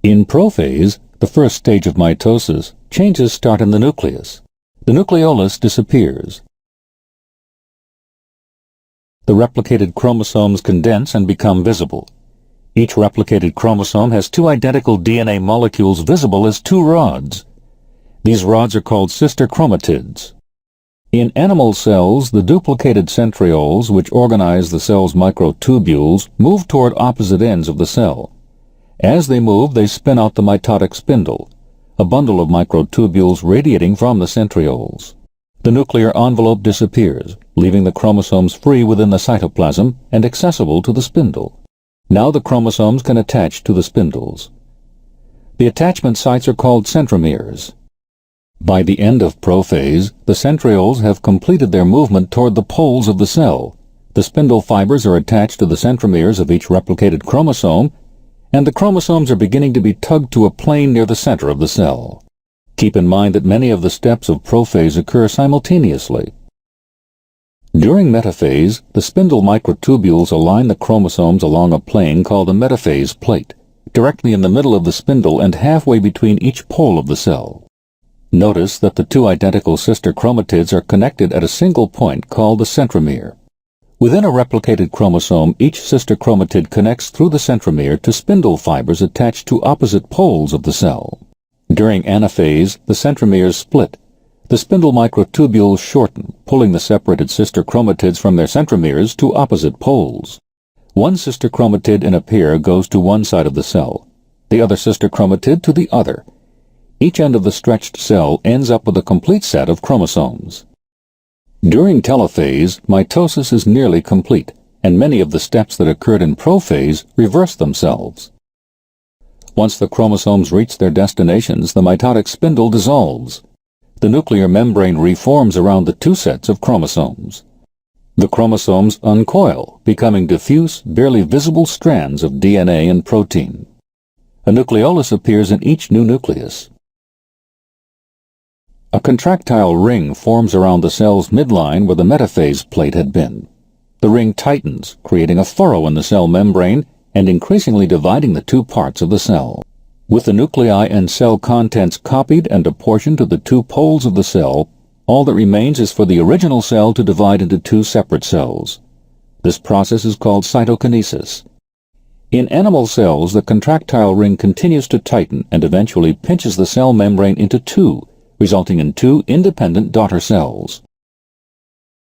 In prophase, the first stage of mitosis, changes start in the nucleus. The nucleolus disappears. The replicated chromosomes condense and become visible. Each replicated chromosome has two identical DNA molecules visible as two rods. These rods are called sister chromatids. In animal cells, the duplicated centrioles, which organize the cell's microtubules, move toward opposite ends of the cell. As they move, they spin out the mitotic spindle, a bundle of microtubules radiating from the centrioles. The nuclear envelope disappears, leaving the chromosomes free within the cytoplasm and accessible to the spindle. Now the chromosomes can attach to the spindles. The attachment sites are called centromeres. By the end of prophase, the centrioles have completed their movement toward the poles of the cell. The spindle fibers are attached to the centromeres of each replicated chromosome, and the chromosomes are beginning to be tugged to a plane near the center of the cell. Keep in mind that many of the steps of prophase occur simultaneously. During metaphase, the spindle microtubules align the chromosomes along a plane called the metaphase plate, directly in the middle of the spindle and halfway between each pole of the cell. Notice that the two identical sister chromatids are connected at a single point called the centromere. Within a replicated chromosome, each sister chromatid connects through the centromere to spindle fibers attached to opposite poles of the cell. During anaphase, the centromeres split. The spindle microtubules shorten, pulling the separated sister chromatids from their centromeres to opposite poles. One sister chromatid in a pair goes to one side of the cell, the other sister chromatid to the other. Each end of the stretched cell ends up with a complete set of chromosomes. During telophase, mitosis is nearly complete, and many of the steps that occurred in prophase reverse themselves. Once the chromosomes reach their destinations, the mitotic spindle dissolves. The nuclear membrane reforms around the two sets of chromosomes. The chromosomes uncoil, becoming diffuse, barely visible strands of DNA and protein. A nucleolus appears in each new nucleus. A contractile ring forms around the cell's midline where the metaphase plate had been. The ring tightens, creating a furrow in the cell membrane and increasingly dividing the two parts of the cell. With the nuclei and cell contents copied and apportioned to the two poles of the cell, all that remains is for the original cell to divide into two separate cells. This process is called cytokinesis. In animal cells, the contractile ring continues to tighten and eventually pinches the cell membrane into two, resulting in two independent daughter cells.